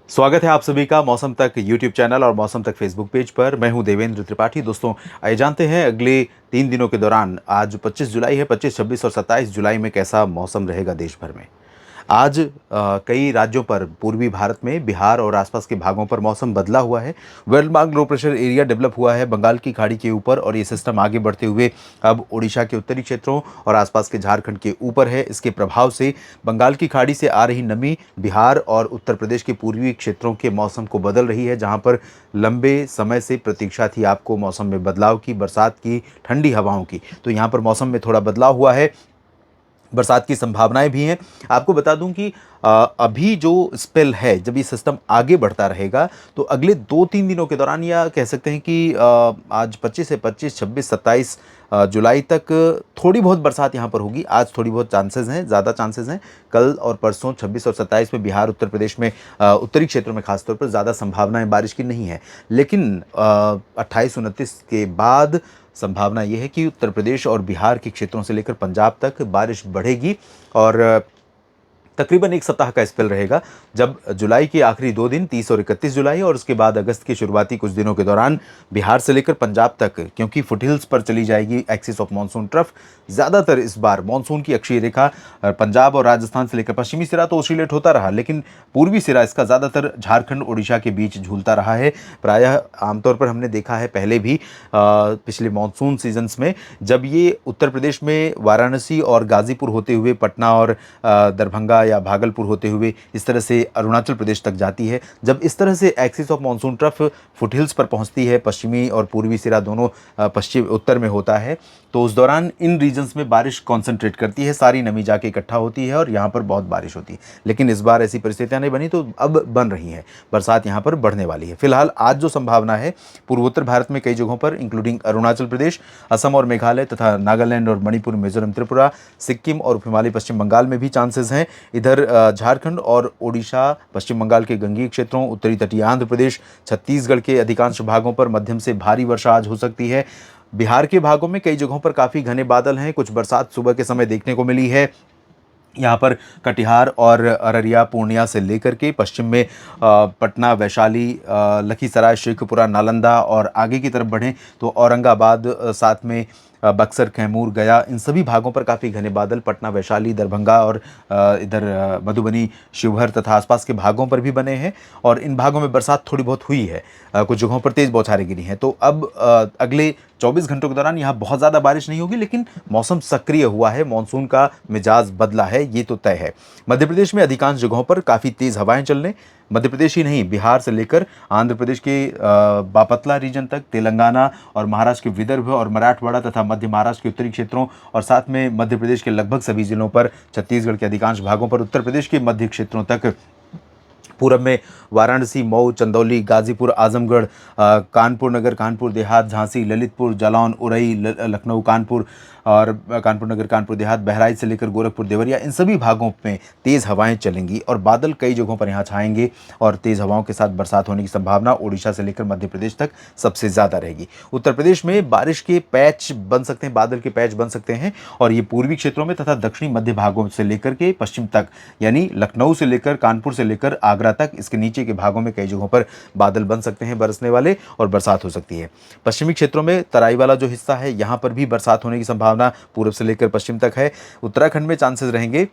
स्वागत है आप सभी का मौसम तक यूट्यूब चैनल और मौसम तक फेसबुक पेज पर। मैं हूं देवेंद्र त्रिपाठी। दोस्तों, आइए जानते हैं अगले 3 दिनों के दौरान, आज 25 जुलाई है, 25, 26 और 27 जुलाई में कैसा मौसम रहेगा देश भर में। आज कई राज्यों पर, पूर्वी भारत में, बिहार और आसपास के भागों पर मौसम बदला हुआ है। Well mark low pressure area develop हुआ है बंगाल की खाड़ी के ऊपर, और ये सिस्टम आगे बढ़ते हुए अब उड़ीसा के उत्तरी क्षेत्रों और आसपास के झारखंड के ऊपर है। इसके प्रभाव से बंगाल की खाड़ी से आ रही नमी बिहार और उत्तर प्रदेश के पूर्वी क्षेत्रों के मौसम को बदल रही है, जहां पर लंबे समय से प्रतीक्षा थी आपको मौसम में बदलाव की, बरसात की, ठंडी हवाओं की। तो यहाँ पर मौसम में थोड़ा बदलाव हुआ है, बरसात की संभावनाएं भी हैं। आपको बता दूं कि अभी जो स्पेल है, जब ये सिस्टम आगे बढ़ता रहेगा तो अगले 2-3 दिनों के दौरान, या कह सकते हैं कि आज 25 है, 25, 26, 27 जुलाई तक थोड़ी बहुत बरसात यहाँ पर होगी। आज थोड़ी बहुत चांसेस हैं, ज़्यादा चांसेस हैं। कल और परसों 26 और 27 में बिहार, उत्तर प्रदेश में, उत्तरी क्षेत्रों में खासतौर पर ज़्यादा संभावनाएं बारिश की नहीं है। लेकिन 28-29 के बाद संभावना ये है कि उत्तर प्रदेश और बिहार के क्षेत्रों से लेकर पंजाब तक बारिश बढ़ेगी, और तकरीबन एक सप्ताह का स्पेल रहेगा, जब जुलाई के आखिरी 2 दिन 30 और 31 जुलाई, और उसके बाद अगस्त के शुरुआती कुछ दिनों के दौरान बिहार से लेकर पंजाब तक, क्योंकि फुटहिल्स पर चली जाएगी एक्सिस ऑफ मानसून ट्रफ। ज़्यादातर इस बार मानसून की अक्षीय रेखा पंजाब और राजस्थान से लेकर, पश्चिमी सिरा तो ओसिलेट होता रहा, लेकिन पूर्वी सिरा इसका ज़्यादातर झारखंड उड़ीसा के बीच झूलता रहा है। प्रायः आमतौर पर हमने देखा है पहले भी, पिछले मानसून सीजन्स में, जब ये उत्तर प्रदेश में वाराणसी और गाजीपुर होते हुए पटना और दरभंगा या भागलपुर होते हुए इस तरह से अरुणाचल प्रदेश तक जाती है, जब इस तरह से axis of monsoon trough foothills पर पहुंचती है, पश्चिमी और पूर्वी सिरा दोनों पश्चिम उत्तर में होता है, तो उस दौरान इन रीजन्स में बारिश कॉन्सेंट्रेट करती है, सारी नमी जाके इकट्ठा होती है और यहाँ पर बहुत बारिश होती है। लेकिन इस बार ऐसी परिस्थितियाँ नहीं बनी, तो अब बन रही हैं, बरसात यहाँ पर बढ़ने वाली है। फिलहाल आज जो संभावना है, पूर्वोत्तर भारत में कई जगहों पर, इंक्लूडिंग अरुणाचल प्रदेश, असम और मेघालय तथा नागालैंड और मणिपुर, मिजोरम, त्रिपुरा, सिक्किम और हिमालय पश्चिम बंगाल में भी चांसेस हैं। इधर झारखंड और ओडिशा, पश्चिम बंगाल के गंगीय क्षेत्रों, उत्तरी तटीय आंध्र प्रदेश, छत्तीसगढ़ के अधिकांश भागों पर मध्यम से भारी वर्षा आज हो सकती है। बिहार के भागों में कई जगहों पर काफ़ी घने बादल हैं, कुछ बरसात सुबह के समय देखने को मिली है। यहाँ पर कटिहार और अररिया, पूर्णिया से लेकर के पश्चिम में पटना, वैशाली, लखीसराय, शेखपुरा, नालंदा, और आगे की तरफ बढ़ें तो औरंगाबाद, साथ में बक्सर, कैमूर, गया, इन सभी भागों पर काफ़ी घने बादल, पटना, वैशाली, दरभंगा और इधर मधुबनी, शिवहर तथा आसपास के भागों पर भी बने हैं, और इन भागों में बरसात थोड़ी बहुत हुई है। कुछ जगहों पर तेज़ बौछारें गिरी हैं। तो अब अगले 24 घंटों के दौरान यहाँ बहुत ज़्यादा बारिश नहीं होगी, लेकिन मौसम सक्रिय हुआ है, मानसून का मिजाज बदला है, ये तो तय है। मध्य प्रदेश में अधिकांश जगहों पर काफ़ी तेज़ हवाएं चलने, मध्य प्रदेश ही नहीं, बिहार से लेकर आंध्र प्रदेश के बापतला रीजन तक, तेलंगाना और महाराष्ट्र के विदर्भ और मराठवाड़ा तथा मध्य महाराष्ट्र के उत्तरी क्षेत्रों, और साथ में मध्य प्रदेश के लगभग सभी जिलों पर, छत्तीसगढ़ के अधिकांश भागों पर, उत्तर प्रदेश के मध्य क्षेत्रों तक, पूरब में वाराणसी, मऊ, चंदौली, गाजीपुर, आजमगढ़, कानपुर नगर, कानपुर देहात, झांसी, ललितपुर, जालौन, उरई, लखनऊ, कानपुर और कानपुर नगर, कानपुर देहात, बहराइच से लेकर गोरखपुर, देवरिया, इन सभी भागों में तेज़ हवाएं चलेंगी और बादल कई जगहों पर यहाँ छाएंगे, और तेज़ हवाओं के साथ बरसात होने की संभावना ओडिशा से लेकर मध्य प्रदेश तक सबसे ज़्यादा रहेगी। उत्तर प्रदेश में बारिश के पैच बन सकते हैं, बादल के पैच बन सकते हैं, और ये पूर्वी क्षेत्रों में तथा दक्षिणी मध्य भागों से लेकर के पश्चिम तक, यानी लखनऊ से लेकर, कानपुर से लेकर आगरा तक, इसके नीचे के भागों में कई जगहों पर बादल बन सकते हैं बरसने वाले, और बरसात हो सकती है। पश्चिमी क्षेत्रों में तराई वाला जो हिस्सा है, यहाँ पर भी बरसात होने की संभावना पूर्व से लेकर पश्चिम तक है। उत्तराखंड में चांसेस रहेंगे।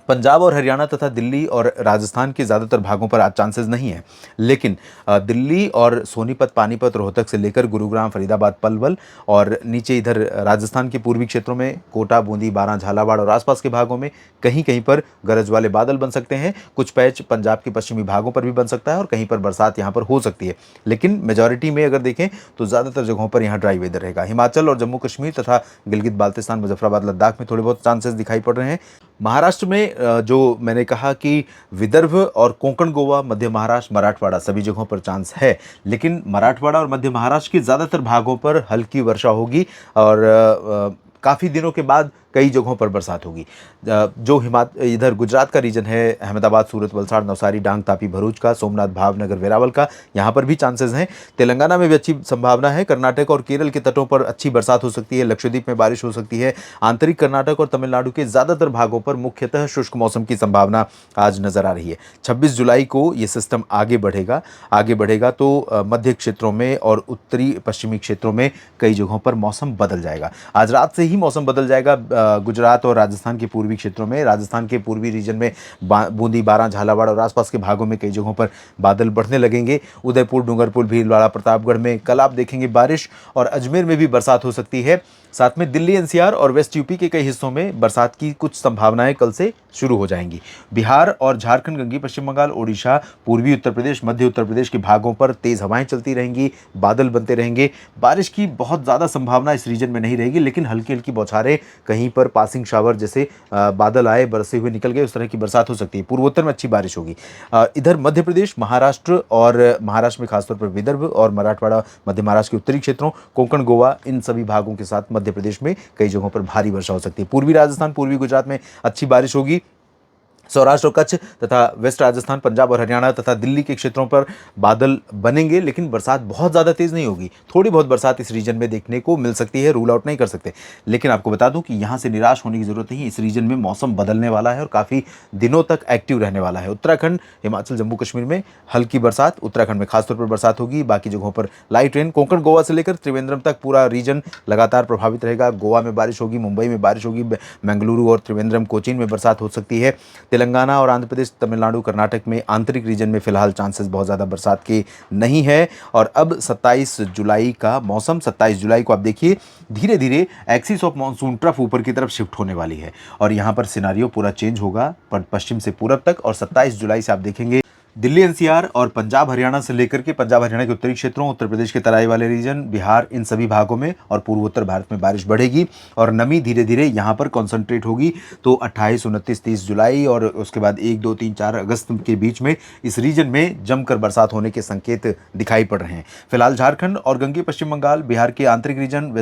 पंजाब और हरियाणा तथा दिल्ली और राजस्थान के ज़्यादातर भागों पर आज चांसेस नहीं है, लेकिन दिल्ली और सोनीपत, पानीपत, रोहतक से लेकर गुरुग्राम, फरीदाबाद, पलवल, और नीचे इधर राजस्थान के पूर्वी क्षेत्रों में कोटा, बूंदी, बारां, झालावाड़ और आसपास के भागों में कहीं कहीं पर गरज वाले बादल बन सकते हैं। कुछ पैच पंजाब के पश्चिमी भागों पर भी बन सकता है, और कहीं पर बरसात यहाँ पर हो सकती है, लेकिन मेजॉरिटी में अगर देखें तो ज़्यादातर जगहों पर यहाँ ड्राई वेदर रहेगा। हिमाचल और जम्मू कश्मीर तथा गिलगित बाल्तिस्तान, मुजफ्फराबाद, लद्दाख में थोड़े बहुत चांसेस दिखाई पड़ रहे हैं। महाराष्ट्र में जो मैंने कहा कि विदर्भ और कोंकण, गोवा, मध्य महाराष्ट्र, मराठवाड़ा, सभी जगहों पर चांस है, लेकिन मराठवाड़ा और मध्य महाराष्ट्र के ज़्यादातर भागों पर हल्की वर्षा होगी, और काफ़ी दिनों के बाद कई जगहों पर बरसात होगी। जो इधर गुजरात का रीजन है, अहमदाबाद, सूरत, वलसाड़, नवसारी, डांग, तापी, भरूच का, सोमनाथ, भावनगर, वेरावल का, यहाँ पर भी चांसेस हैं। तेलंगाना में भी अच्छी संभावना है। कर्नाटक और केरल के तटों पर अच्छी बरसात हो सकती है। लक्षद्वीप में बारिश हो सकती है। आंतरिक कर्नाटक और तमिलनाडु के ज़्यादातर भागों पर मुख्यतः शुष्क मौसम की संभावना आज नजर आ रही है। 26 जुलाई को ये सिस्टम आगे बढ़ेगा तो मध्य क्षेत्रों में और उत्तरी पश्चिमी क्षेत्रों में कई जगहों पर मौसम बदल जाएगा। आज रात से ही मौसम बदल जाएगा। गुजरात और राजस्थान के पूर्वी क्षेत्रों में, राजस्थान के पूर्वी रीजन में बूंदी, बारां, झालावाड़ और आसपास के भागों में कई जगहों पर बादल बढ़ने लगेंगे। उदयपुर, डूंगरपुर, भीलवाड़ा, प्रतापगढ़ में कल आप देखेंगे बारिश, और अजमेर में भी बरसात हो सकती है। साथ में दिल्ली, एनसीआर और वेस्ट यूपी के कई हिस्सों में बरसात की कुछ संभावनाएं कल से शुरू हो जाएंगी। बिहार और झारखंड, गंगी पश्चिम बंगाल, ओडिशा, पूर्वी उत्तर प्रदेश, मध्य उत्तर प्रदेश के भागों पर तेज हवाएं चलती रहेंगी, बादल बनते रहेंगे। बारिश की बहुत ज़्यादा संभावना इस रीजन में नहीं रहेगी, लेकिन हल्की हल्की बौछारें, कहीं पर पासिंग शावर जैसे बादल आए, बरसे हुए निकल गए, उस तरह की बरसात हो सकती है। पूर्वोत्तर में अच्छी बारिश होगी। इधर मध्य प्रदेश, महाराष्ट्र और महाराष्ट्र में खासतौर पर विदर्भ और मराठवाड़ा, मध्य महाराष्ट्र के उत्तरी क्षेत्रों, कोंकण, गोवा, इन सभी भागों के साथ मध्य प्रदेश में कई जगहों पर भारी वर्षा हो सकती है। पूर्वी राजस्थान, पूर्वी गुजरात में अच्छी बारिश होगी। सौराष्ट्र और कच्छ तथा वेस्ट राजस्थान, पंजाब और हरियाणा तथा दिल्ली के क्षेत्रों पर बादल बनेंगे, लेकिन बरसात बहुत ज़्यादा तेज़ नहीं होगी। थोड़ी बहुत बरसात इस रीजन में देखने को मिल सकती है, रूल आउट नहीं कर सकते। लेकिन आपको बता दूं कि यहाँ से निराश होने की ज़रूरत नहीं है। इस रीजन में मौसम बदलने वाला है और काफ़ी दिनों तक एक्टिव रहने वाला है। उत्तराखंड, हिमाचल, जम्मू कश्मीर में हल्की बरसात, उत्तराखंड में खासतौर पर बरसात होगी, बाकी जगहों पर लाइट रेन। कोंकण, गोवा से लेकर त्रिवेंद्रम तक पूरा रीजन लगातार प्रभावित रहेगा। गोवा में बारिश होगी, मुंबई में बारिश होगी, बेंगलुरु और त्रिवेंद्रम, कोचीन में बरसात हो सकती है। तेलंगाना और आंध्र प्रदेश, तमिलनाडु, कर्नाटक में आंतरिक रीजन में फिलहाल चांसेस बहुत ज़्यादा बरसात के नहीं है। और अब 27 जुलाई का मौसम, 27 जुलाई को आप देखिए धीरे धीरे एक्सिस ऑफ मॉनसून ट्रफ ऊपर की तरफ शिफ्ट होने वाली है, और यहाँ पर सिनारियो पूरा चेंज होगा पश्चिम से पूरब तक। और 27 जुलाई से आप देखेंगे दिल्ली, एनसीआर और पंजाब, हरियाणा से लेकर के पंजाब, हरियाणा के उत्तरी क्षेत्रों, उत्तर प्रदेश के तराई वाले रीजन, बिहार, इन सभी भागों में और पूर्वोत्तर भारत में बारिश बढ़ेगी और नमी धीरे धीरे यहाँ पर कॉन्सेंट्रेट होगी। तो 28, 29, 30 जुलाई और उसके बाद 1, 2, 3, 4 अगस्त के बीच में इस रीजन में जमकर बरसात होने के संकेत दिखाई पड़ रहे हैं। फिलहाल झारखंड और गंगे पश्चिम बंगाल, बिहार के आंतरिक रीजन,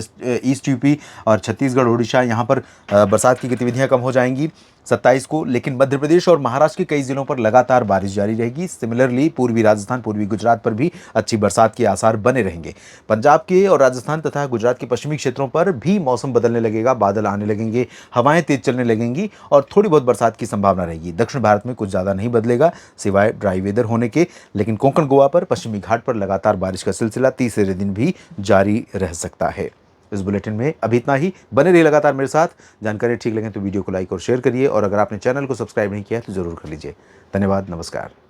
ईस्ट यूपी और छत्तीसगढ़, ओडिशा, यहाँ पर बरसात की गतिविधियाँ कम हो जाएंगी 27 को। लेकिन मध्य प्रदेश और महाराष्ट्र के कई जिलों पर लगातार बारिश जारी रहेगी। सिमिलरली पूर्वी राजस्थान, पूर्वी गुजरात पर भी अच्छी बरसात के आसार बने रहेंगे। पंजाब के और राजस्थान तथा गुजरात के पश्चिमी क्षेत्रों पर भी मौसम बदलने लगेगा, बादल आने लगेंगे, हवाएं तेज चलने लगेंगी और थोड़ी बहुत बरसात की संभावना रहेगी। दक्षिण भारत में कुछ ज़्यादा नहीं बदलेगा सिवाय ड्राई वेदर होने के, लेकिन कोंकण, गोवा पर, पश्चिमी घाट पर लगातार बारिश का सिलसिला तीसरे दिन भी जारी रह सकता है। इस बुलेटिन में अभी इतना ही। बने रहिए लगातार मेरे साथ। जानकारी ठीक लगे तो वीडियो को लाइक और शेयर करिए, और अगर आपने चैनल को सब्सक्राइब नहीं किया तो जरूर कर लीजिए। धन्यवाद, नमस्कार।